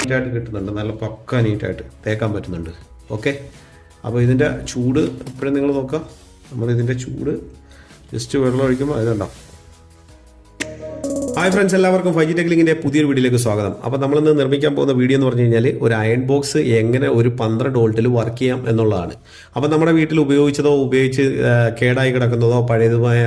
നീറ്റായിട്ട് കിട്ടുന്നുണ്ട്, നല്ല പക്ക നീറ്റായിട്ട് തേക്കാൻ പറ്റുന്നുണ്ട്. ഓക്കെ, അപ്പോൾ ഇതിൻ്റെ ചൂട് എപ്പോഴും നിങ്ങൾ നോക്കുക. നമ്മളിതിൻ്റെ ചൂട് ജസ്റ്റ് വെള്ളം ഒഴിക്കുമ്പോൾ അതുണ്ടാവും. ഹായ് ഫ്രണ്ട്സ്, എല്ലാവർക്കും 5G ടെക്നിക്കിൻ്റെ പുതിയൊരു വീഡിയോയിലേക്ക് സ്വാഗതം. അപ്പോൾ നമ്മളിന്ന് നിർമ്മിക്കാൻ പോകുന്ന വീഡിയോ എന്ന് പറഞ്ഞു കഴിഞ്ഞാൽ ഒരു അയൺ ബോക്സ് എങ്ങനെ ഒരു 12 വോൾട്ടിൽ വർക്ക് ചെയ്യാം എന്നുള്ളതാണ്. അപ്പോൾ നമ്മുടെ വീട്ടിൽ ഉപയോഗിച്ച് കേടായി കിടക്കുന്നതോ പഴയതുമായ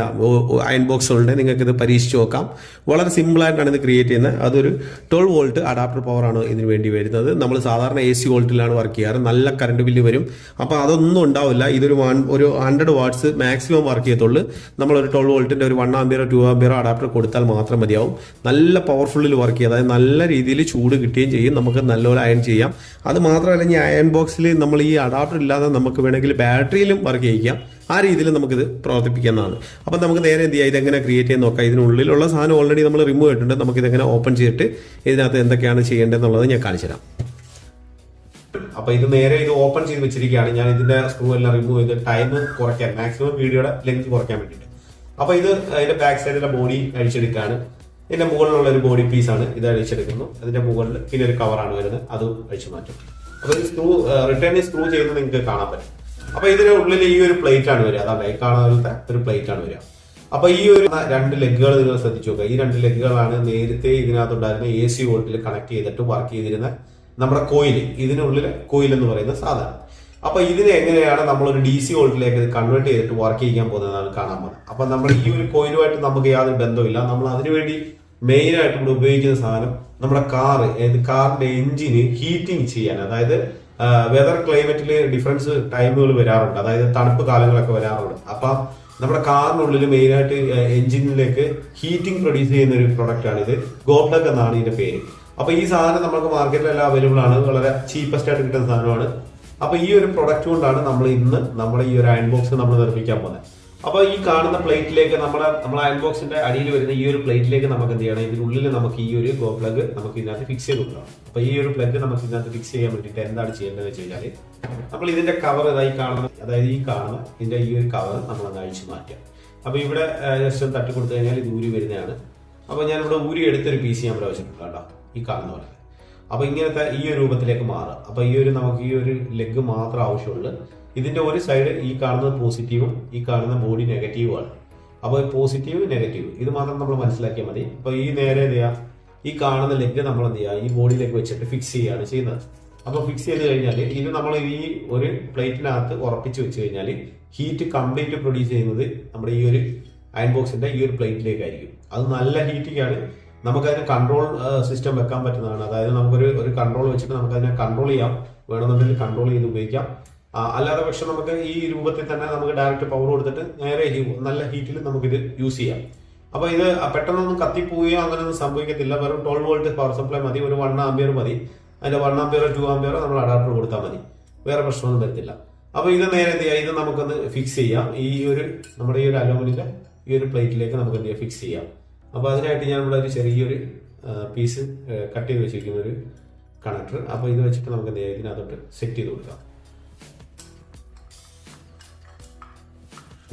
അയൺ ബോക്സുകളുണ്ട്, നിങ്ങൾക്ക് ഇത് പരീക്ഷിച്ച് നോക്കാം. വളരെ സിമ്പിളായിട്ടാണ് ഇത് ക്രിയേറ്റ് ചെയ്യുന്നത്. അതൊരു 12 വോൾട്ട് അഡാപ്റ്റർ പവറാണ് ഇതിന് വേണ്ടി വരുന്നത്. നമ്മൾ സാധാരണ AC വോൾട്ടിലാണ് വർക്ക് ചെയ്യാറ്. നല്ല കറണ്ട് ബില്ല് വരും. അപ്പോൾ അതൊന്നും ഉണ്ടാവില്ല. ഇതൊരു 100 വാട്ട്സ് മാക്സിമം വർക്ക് ചെയ്യത്തുള്ളൂ. നമ്മളൊരു 12 വോൾട്ടിൻ്റെ ഒരു 1 ആംപിയറോ 2 ആംപിയറോ അഡാപ്റ്റർ കൊടുത്താൽ മാത്രം മതിയാവും. നല്ല പവർഫുള്ളിൽ വർക്ക് ചെയ്യുക, അതായത് നല്ല രീതിയിൽ ചൂട് കിട്ടുകയും ചെയ്യും. നമുക്ക് നല്ലപോലെ അയൺ ചെയ്യാം. അത് മാത്രമല്ല, ഈ അയൺ ബോക്സിൽ നമ്മൾ ഈ അഡാപ്റ്റർ ഇല്ലാതെ നമുക്ക് വേണമെങ്കിൽ ബാറ്ററിയിലും വർക്ക് ചെയ്യിക്കാം. ആ രീതിയിൽ നമുക്കിത് പ്രവർത്തിപ്പിക്കുന്നതാണ്. അപ്പം നമുക്ക് നേരെ എന്ത് ചെയ്യാം, ഇതെങ്ങനെ ക്രിയേറ്റ് ചെയ്യാൻ നോക്കാം. ഇതിനുള്ളിലുള്ള സാധനം ഓൾറെഡി നമ്മൾ റിമൂവ് ചെയ്തിട്ടുണ്ട്. നമുക്കിതെങ്ങനെ ഓപ്പൺ ചെയ്തിട്ട് ഇതിനകത്ത് എന്തൊക്കെയാണ് ചെയ്യേണ്ടതെന്നുള്ളത് ഞാൻ കാണിച്ചു തരാം. അപ്പോൾ ഇത് നേരെ ഓപ്പൺ ചെയ്ത് വെച്ചിരിക്കുകയാണ്. ഞാൻ ഇതിന്റെ സ്ക്രൂ എല്ലാം റിമൂവ് ചെയ്ത് ടൈം കുറയ്ക്കാൻ, മാക്സിമം വീഡിയോയുടെ ലെങ്ത് കുറയ്ക്കാൻ വേണ്ടിയിട്ട്. അപ്പോൾ ഇത് അതിന്റെ ബാക്ക് സൈഡിലെ ബോഡി അഴിച്ചെടുക്കുകയാണ്. ഇതിന്റെ മുകളിലുള്ള ഒരു ബോഡി പീസാണ് ഇത് അഴിച്ചെടുക്കുന്നു. അതിന്റെ മുകളിൽ പിന്നെ ഒരു കവറാണ് വരുന്നത്, അത് അഴിച്ചു മാറ്റും. അപ്പോൾ ഈ റിട്ടേൺ സ്ക്രൂ ചെയ്യുന്നത് നിങ്ങൾക്ക് കാണാൻ പറ്റും. അപ്പോൾ ഇതിന്റെ ഉള്ളിൽ ഈ ഒരു പ്ലേറ്റ് ആണ് വരിക, അതാണ് ഈ കാണാത്ത ഒരു പ്ലേറ്റ് ആണ് വരിക. അപ്പൊ ഈ ഒരു 2 ലെഗുകൾ നിങ്ങൾ ശ്രദ്ധിച്ചു നോക്കുക. ഈ 2 ലെഗുകളാണ് നേരത്തെ ഇതിനകത്തുണ്ടായിരുന്ന AC വോൾട്ടിൽ കണക്ട് ചെയ്തിട്ട് വർക്ക് ചെയ്തിരുന്ന നമ്മുടെ കോയിൽ. ഇതിനുള്ളിൽ കോയിൽ എന്ന് പറയുന്ന സാധനം. അപ്പൊ ഇതിനെ എങ്ങനെയാണ് നമ്മളൊരു DC വോൾട്ടിലേക്ക് കൺവേർട്ട് ചെയ്തിട്ട് വർക്ക് ചെയ്യാൻ പോകുന്നതാണ് കാണാൻ പോകുന്നത്. അപ്പൊ നമ്മൾ ഈ ഒരു കോയിലുമായിട്ട് നമുക്ക് യാതൊരു ബന്ധമില്ല. നമ്മൾ അതിനുവേണ്ടി മെയിൻ ആയിട്ട് ഇവിടെ ഉപയോഗിക്കുന്ന സാധനം നമ്മുടെ കാറിന്റെ എഞ്ചിന് ഹീറ്റിംഗ് ചെയ്യാൻ, അതായത് വെതർ ക്ലൈമറ്റിൽ ഡിഫറൻസ് ടൈമുകൾ വരാറുണ്ട്, അതായത് തണുപ്പ് കാലങ്ങളൊക്കെ വരാറുണ്ട്. അപ്പൊ നമ്മുടെ കാറിനുള്ളിൽ മെയിൻ ആയിട്ട് എഞ്ചിനിലേക്ക് ഹീറ്റിംഗ് പ്രൊഡ്യൂസ് ചെയ്യുന്ന ഒരു പ്രൊഡക്റ്റ് ആണ് ഇത്. ഗോപ്ലഗ് എന്നാണ് ഇതിന്റെ പേര്. അപ്പൊ ഈ സാധനം നമുക്ക് മാർക്കറ്റിലെല്ലാം അവൈലബിൾ ആണ്, വളരെ ചീപ്പസ്റ്റ് ആയിട്ട് കിട്ടുന്ന സാധനമാണ്. അപ്പൊ ഈ ഒരു പ്രൊഡക്റ്റ് കൊണ്ടാണ് നമ്മൾ ഇന്ന് നമ്മുടെ ഈ ഒരു അയൺ ബോക്സ് നമ്മൾ നിർമ്മിക്കാൻ പോകുന്നത്. അപ്പൊ ഈ കാണുന്ന പ്ലേറ്റിലേക്ക് നമ്മുടെ അയൺ ബോക്സിന്റെ അടിയിൽ വരുന്ന ഈ ഒരു പ്ലേറ്റിലേക്ക് നമുക്ക് എന്ത് ചെയ്യണം, ഇതിനുള്ളിൽ നമുക്ക് ഈ ഒരു ഗോ പ്ലഗ് നമുക്ക് ഇതിനകത്ത് ഫിക്സ് ചെയ്ത് കൊടുക്കണം. അപ്പൊ ഈ ഒരു പ്ലഗ് നമുക്ക് ഇതിനകത്ത് ഫിക്സ് ചെയ്യാൻ വേണ്ടിയിട്ട് എന്താണ് ചെയ്യേണ്ടത് വെച്ച് കഴിഞ്ഞാൽ, നമ്മൾ ഇതിന്റെ കവർ ഇതായി കാണുന്ന, അതായത് ഈ കാണുന്ന ഇതിന്റെ ഈ ഒരു കവർ നമ്മൾ ഒന്ന് അഴിച്ചു മാറ്റാം. അപ്പൊ ഇവിടെ ജസ്റ്റ് ഒന്ന് തട്ടി കൊടുത്തു കഴിഞ്ഞാൽ ഇത് ഊരി വരുന്നതാണ്. അപ്പൊ ഞാൻ ഇവിടെ ഊരി എടുത്തൊരു പീസ് ഞാൻ ഇവിടെ വെച്ചിട്ടുണ്ട് കേട്ടോ, ഈ കാണുന്ന പോലെ. അപ്പൊ ഇങ്ങനത്തെ ഈ ഒരു രൂപത്തിലേക്ക് മാറുക. അപ്പൊ നമുക്ക് ഈ ഒരു ലെഗ് മാത്രം ആവശ്യമുള്ളൂ. ഇതിന്റെ ഒരു സൈഡ് ഈ കാണുന്നത് പോസിറ്റീവും ഈ കാണുന്ന ബോഡി നെഗറ്റീവും ആണ്. അപ്പോൾ പോസിറ്റീവ് നെഗറ്റീവ് ഇത് മാത്രം നമ്മൾ മനസ്സിലാക്കിയാൽ മതി. അപ്പൊ ഈ നേരെ എന്ത് ചെയ്യുക, ഈ കാണുന്ന ലെഗ് നമ്മൾ എന്ത് ചെയ്യുക, ഈ ബോഡിയിലേക്ക് വെച്ചിട്ട് ഫിക്സ് ചെയ്യുകയാണ് ചെയ്യുന്നത്. അപ്പൊ ഫിക്സ് ചെയ്ത് കഴിഞ്ഞാൽ ഇത് നമ്മൾ ഈ ഒരു പ്ലേറ്റിനകത്ത് ഉറപ്പിച്ച് വെച്ച് കഴിഞ്ഞാൽ ഹീറ്റ് കംപ്ലീറ്റ് പ്രൊഡ്യൂസ് ചെയ്യുന്നത് നമ്മുടെ ഈ ഒരു അയൺ ബോക്സിന്റെ ഈ ഒരു പ്ലേറ്റിലേക്കായിരിക്കും. അത് നല്ല ഹീറ്റിംഗ് ആണ്. നമുക്കതിന് കൺട്രോൾ സിസ്റ്റം വെക്കാൻ പറ്റുന്നതാണ്. അതായത് നമുക്കൊരു കൺട്രോൾ വെച്ചിട്ട് നമുക്കതിനെ കൺട്രോൾ ചെയ്യാം, വേണമെന്നുണ്ടെങ്കിൽ കൺട്രോൾ ചെയ്ത് ഉപയോഗിക്കാം. അല്ലാതെ പക്ഷെ നമുക്ക് ഈ രൂപത്തിൽ തന്നെ നമുക്ക് ഡയറക്റ്റ് പവർ കൊടുത്തിട്ട് നേരെ നല്ല ഹീറ്റിൽ നമുക്കിത് യൂസ് ചെയ്യാം. അപ്പൊ ഇത് പെട്ടെന്നൊന്നും കത്തിപ്പോവുകയോ അങ്ങനെയൊന്നും സംഭവിക്കത്തില്ല. വെറും 12 വോൾട്ട് പവർ സപ്ലൈ മതി, ഒരു 1 ആംപിയർ മതി. അതിന്റെ 1 ആംപിയറോ 2 ആംപിയറോ നമ്മൾ അഡാപ്റ്റർ കൊടുത്താൽ മതി, വേറെ പ്രശ്നമൊന്നും വരത്തില്ല. അപ്പൊ ഇത് നേരെ എന്ത് ചെയ്യാം, ഇത് നമുക്കൊന്ന് ഫിക്സ് ചെയ്യാം. നമ്മുടെ ഈ ഒരു അലൂമിനിന്റെ ഈ ഒരു പ്ലേറ്റിലേക്ക് നമുക്ക് എന്ത് ചെയ്യാം, ഫിക്സ് ചെയ്യാം. അപ്പൊ അതിനായിട്ട് ഞാൻ ഇവിടെ ഒരു ചെറിയൊരു പീസ് കട്ട് ചെയ്ത് വെച്ചിരിക്കുന്ന ഒരു കണക്ടർ. അപ്പൊ ഇത് വെച്ചിട്ട് നമുക്ക് എന്ത് ചെയ്യാം, ഇതിനകത്തോട്ട് സെറ്റ് ചെയ്ത് കൊടുക്കാം.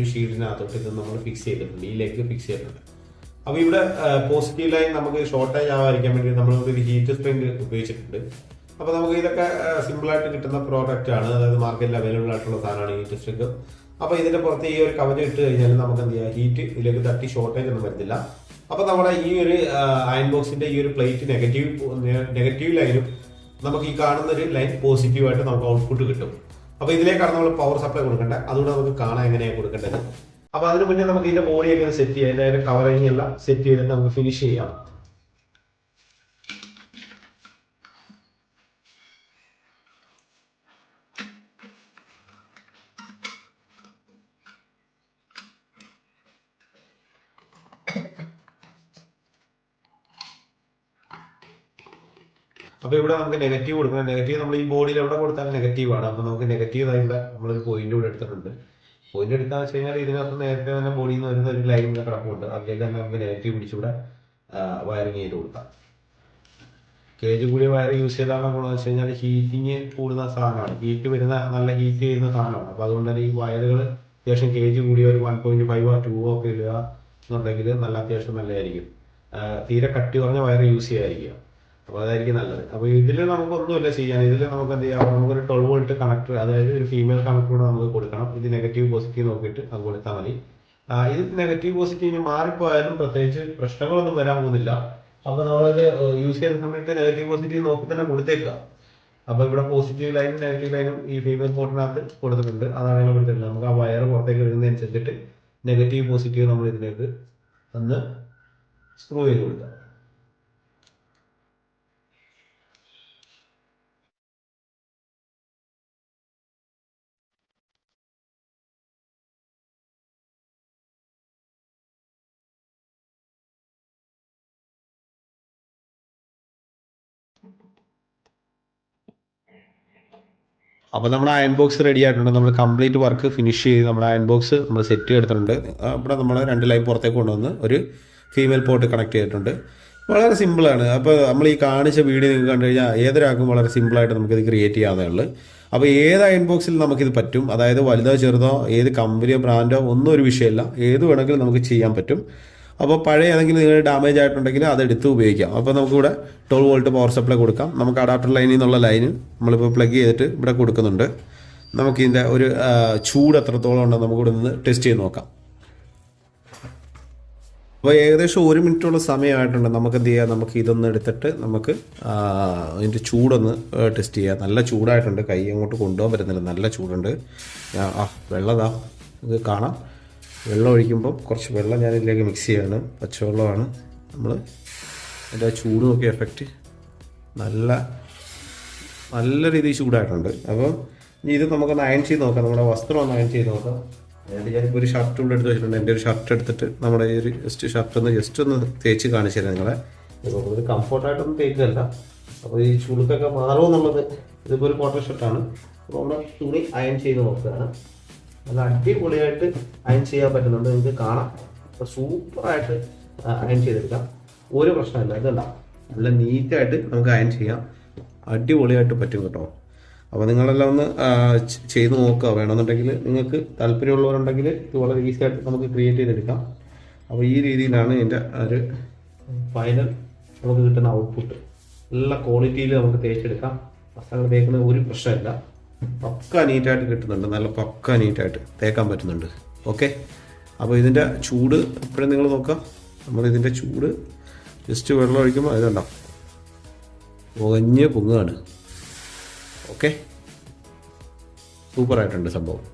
ഈ ഷീറ്റിനകത്തോട്ട് ഇത് നമ്മൾ ഫിക്സ് ചെയ്തിട്ടുണ്ട്, ഈ ലെഗ് ഫിക്സ് ചെയ്തിട്ടുണ്ട്. അപ്പൊ ഇവിടെ പോസിറ്റീവ് ലൈൻ നമുക്ക് ഷോർട്ടേജ് ആവാതിരിക്കാൻ വേണ്ടി നമ്മൾ ഒരു ഹീറ്റ് സ്പ്രിംഗ് ഉപയോഗിച്ചിട്ടുണ്ട്. അപ്പൊ നമുക്ക് ഇതൊക്കെ സിമ്പിൾ ആയിട്ട് കിട്ടുന്ന പ്രോഡക്റ്റ് ആണ്, അതായത് മാർക്കറ്റിൽ അവൈലബിൾ ആയിട്ടുള്ള സാധനമാണ് ഹീറ്റ് സ്പ്രിംഗ്. അപ്പൊ ഇതിന്റെ പുറത്ത് ഈ ഒരു കവചം ഇട്ട് കഴിഞ്ഞാൽ നമുക്ക് എന്ത് ചെയ്യാം, ഹീറ്റ് ഇതിലേക്ക് തട്ടി ഷോർട്ടേജ് ഒന്നും വരുന്നില്ല. അപ്പൊ നമ്മുടെ ഈ ഒരു അയൺ ബോക്സിന്റെ ഈ ഒരു പ്ലേറ്റ് നെഗറ്റീവ് ലൈനും നമുക്ക് ഈ കാണുന്ന ഒരു ലൈൻ പോസിറ്റീവായിട്ട് നമുക്ക് ഔട്ട്പുട്ട് കിട്ടും. അപ്പൊ ഇതിലേക്കാണ് നമ്മൾ പവർ സപ്ലൈ കൊടുക്കേണ്ടത്. അതുകൊണ്ട് നമുക്ക് കാണാൻ എങ്ങനെയാണ് കൊടുക്കേണ്ടത്. അപ്പൊ അതിന് മുന്നേ നമുക്ക് ഇതിന്റെ ബോഡിയൊക്കെ സെറ്റ് ചെയ്യാം, അതിന്റെ കവറിങ് എല്ലാം സെറ്റ് ചെയ്തിട്ട് നമുക്ക് ഫിനിഷ് ചെയ്യാം. അപ്പൊ ഇവിടെ നമുക്ക് നെഗറ്റീവ് കൊടുക്കണം. നെഗറ്റീവ് നമ്മൾ ഈ ബോഡിയിൽ എവിടെ കൊടുത്താലും നെഗറ്റീവ് ആണ്. അപ്പൊ നമുക്ക് നെഗറ്റീവ് ഇവിടെ നമ്മളൊരു പോയിന്റ് കൂടെ എടുത്തിട്ടുണ്ട്. പോയിന്റ് എടുക്കാന്ന് വെച്ച് കഴിഞ്ഞാൽ ഇതിനകത്ത് നേരത്തെ തന്നെ ബോഡിയിൽ നിന്ന് വരുന്ന ഒരു ലൈൻ കൂടെ കിടപ്പുണ്ട്. അതിലേക്ക് തന്നെ നമുക്ക് നെഗറ്റീവ് പിടിച്ചുകൂടെ വയറിങ് ചെയ്ത് കൊടുക്കാം. കേജ് കൂടിയ വയർ യൂസ് ചെയ്താൽ ഗുണമെന്ന് വെച്ച് കഴിഞ്ഞാൽ ഹീറ്റിങ് കൂടുന്ന സാധനമാണ്, ഹീറ്റ് വരുന്ന നല്ല ഹീറ്റ് ചെയ്യുന്ന സാധനമാണ്. അപ്പൊ അതുകൊണ്ട് തന്നെ ഈ വയറുകൾ അത്യാവശ്യം കേജ് കൂടിയ ഒരു 1.5 2 ഒക്കെ ഇടുക എന്നുണ്ടെങ്കിൽ നല്ല അത്യാവശ്യം നല്ലതായിരിക്കും. തീരെ കട്ടി കുറഞ്ഞ വയർ യൂസ് ചെയ്യാതിരിക്കുക. അപ്പോൾ അതായിരിക്കും നല്ലത്. അപ്പോൾ ഇതിൽ നമുക്കൊന്നുമില്ല ചെയ്യാൻ. ഇതിൽ നമുക്ക് എന്ത് ചെയ്യാം, നമുക്കൊരു 12 വോൾട്ട് കണക്ടർ, അതായത് ഒരു ഫീമെയിൽ കണക്ടർ കൂടെ നമുക്ക് കൊടുക്കണം. ഇത് നെഗറ്റീവ് പോസിറ്റീവ് നോക്കിയിട്ട് അത് കൊടുത്താൽ മതി. ഇത് നെഗറ്റീവ് പോസിറ്റീവ് മാറിപ്പോയാലും പ്രത്യേകിച്ച് പ്രശ്നങ്ങളൊന്നും വരാൻ പോകുന്നില്ല. അപ്പോൾ നമ്മളത് യൂസ് ചെയ്യുന്ന സമയത്ത് നെഗറ്റീവ് പോസിറ്റീവ് നോക്കി തന്നെ കൊടുത്തേക്കുക. അപ്പോൾ ഇവിടെ പോസിറ്റീവ് ലൈനും നെഗറ്റീവ് ലൈനും ഈ ഫീമെയിൽ പോർട്ടിനകത്ത് കൊടുത്തിട്ടുണ്ട്. അതാണ് ഞങ്ങൾ കൊടുത്തിട്ടുണ്ട്. നമുക്ക് ആ വയർ പുറത്തേക്ക് വരുന്നതനുസരിച്ചിട്ട് നെഗറ്റീവ് പോസിറ്റീവ് നമ്മൾ ഇതിലേക്ക് ഒന്ന് സ്ക്രൂ ചെയ്ത് കൊടുക്കുക. അപ്പോൾ നമ്മുടെ അയൺ ബോക്സ് റെഡി ആയിട്ടുണ്ട്. നമ്മൾ കംപ്ലീറ്റ് വർക്ക് ഫിനിഷ് ചെയ്ത് നമ്മുടെ അയൺ ബോക്സ് നമ്മൾ സെറ്റ് ചെയ്തിട്ടുണ്ട്. ഇവിടെ നമ്മൾ 2 ലൈൻ പുറത്തേക്ക് കൊണ്ടുവന്ന് ഒരു ഫീമെയിൽ പോർട്ട് കണക്ട് ചെയ്തിട്ടുണ്ട്. വളരെ സിമ്പിളാണ്. അപ്പോൾ നമ്മൾ ഈ കാണിച്ച വീഡിയോ നിങ്ങൾക്ക് കണ്ടു കഴിഞ്ഞാൽ ഏതൊരാൾക്കും വളരെ സിമ്പിളായിട്ട് നമുക്കിത് ക്രിയേറ്റ് ചെയ്യാവുന്നേ ഉള്ളൂ. അപ്പോൾ ഏത് അയൺ ബോക്സിൽ നമുക്കിത് പറ്റും. അതായത് വലുതോ ചെറുതോ ഏത് കമ്പനിയോ ബ്രാൻഡോ ഒന്നും ഒരു വിഷയമില്ല. ഏത് വേണമെങ്കിലും നമുക്ക് ചെയ്യാൻ പറ്റും. അപ്പോൾ പഴയ ഏതെങ്കിലും നിങ്ങൾ ഡാമേജ് ആയിട്ടുണ്ടെങ്കിൽ അതെടുത്ത് ഉപയോഗിക്കാം. അപ്പോൾ നമുക്കിവിടെ 12 വോൾട്ട് പവർ സപ്ലൈ കൊടുക്കാം. നമുക്ക് അഡാപ്റ്റർ ലൈനിൽ നിന്നുള്ള ലൈന് നമ്മളിപ്പോൾ പ്ലഗ് ചെയ്തിട്ട് ഇവിടെ കൊടുക്കുന്നുണ്ട്. നമുക്കിതിൻ്റെ ഒരു ചൂട് എത്രത്തോളം ഉണ്ടെന്ന് നമുക്കിവിടെ നിന്ന് ടെസ്റ്റ് ചെയ്ത് നോക്കാം. അപ്പോൾ ഏകദേശം 1 മിനിറ്റോളം സമയമായിട്ടുണ്ട്. നമുക്ക് എന്ത് ചെയ്യാം, നമുക്ക് ഇതൊന്ന് എടുത്തിട്ട് നമുക്ക് ഇതിൻ്റെ ചൂടൊന്ന് ടെസ്റ്റ് ചെയ്യാം. നല്ല ചൂടായിട്ടുണ്ട്. കൈ അങ്ങോട്ട് കൊണ്ടുപോകാൻ പറ്റുന്നില്ല, നല്ല ചൂടുണ്ട്. വെള്ളതാ ഇത് കാണാം. വെള്ളം ഒഴിക്കുമ്പോൾ കുറച്ച് വെള്ളം ഞാനിതിലേക്ക് മിക്സ് ചെയ്യാണ്. പച്ചവെള്ളമാണ്. നമ്മൾ അതിൻ്റെ ചൂട് നോക്കിയ എഫക്റ്റ് നല്ല രീതിയിൽ ചൂടായിട്ടുണ്ട്. അപ്പോൾ ഇത് നമുക്കൊന്ന് അയൺ ചെയ്ത് നോക്കാം. നമ്മുടെ വസ്ത്രം ഒന്ന് അയൺ ചെയ്ത് നോക്കാം. ഞാനിപ്പോൾ ഒരു ഷർട്ട് ഇവിടെ എടുത്ത് വെച്ചിട്ടുണ്ട്. എൻ്റെ ഒരു ഷർട്ട് എടുത്തിട്ട് നമ്മുടെ ഈ ഒരു ഷർട്ട് ഒന്ന് തേച്ച് കാണിച്ചു തരാം നിങ്ങളെ. ഒരു കംഫർട്ടായിട്ടൊന്നും തേക്കല്ല. അപ്പോൾ ഈ ചുളുക്കൊക്കെ മാറുമെന്നുള്ളത്, ഇതിപ്പോൾ ഒരു കോട്ടൺ ഷർട്ടാണ്. അപ്പോൾ നമ്മൾ തുണി അയൺ ചെയ്ത് നോക്കുകയാണ്. നല്ല അടിപൊളിയായിട്ട് അയൺ ചെയ്യാൻ പറ്റുന്നുണ്ട്, നിങ്ങൾക്ക് കാണാം. അപ്പോൾ സൂപ്പറായിട്ട് അയൺ ചെയ്തെടുക്കാം, ഒരു പ്രശ്നമില്ല. ഇതല്ല, നല്ല നീറ്റായിട്ട് നമുക്ക് അയൺ ചെയ്യാം. അടിപൊളിയായിട്ട് പറ്റും കേട്ടോ. അപ്പോൾ നിങ്ങളെല്ലാം ഒന്ന് ചെയ്ത് നോക്കുക. വേണമെന്നുണ്ടെങ്കിൽ നിങ്ങൾക്ക് താല്പര്യമുള്ളവരുണ്ടെങ്കിൽ ഇത് വളരെ ഈസി ആയിട്ട് നമുക്ക് ക്രിയേറ്റ് ചെയ്തെടുക്കാം. അപ്പോൾ ഈ രീതിയിലാണ് ഇതിൻ്റെ ഒരു ഫൈനൽ നമുക്ക് കിട്ടുന്ന ഔട്ട്പുട്ട്. നല്ല ക്വാളിറ്റിയിൽ നമുക്ക് തേച്ചെടുക്കാം. വസ്ത്രങ്ങൾ തേക്കുന്നത് ഒരു പ്രശ്നമില്ല. പക്ക നീറ്റായിട്ട് കിട്ടുന്നുണ്ട്. നല്ല പക്ക നീറ്റായിട്ട് തേക്കാൻ പറ്റുന്നുണ്ട്. ഓക്കെ, അപ്പോൾ ഇതിൻ്റെ ചൂട് എപ്പോഴും നിങ്ങൾ നോക്കാം. നമ്മളിതിൻ്റെ ചൂട് ജസ്റ്റ് വെള്ളം ഒഴിക്കുമ്പോൾ അതുണ്ടാവും, പുകഞ്ഞ് പൊങ്ങുകയാണ്. ഓക്കെ, സൂപ്പറായിട്ടുണ്ട് സംഭവം.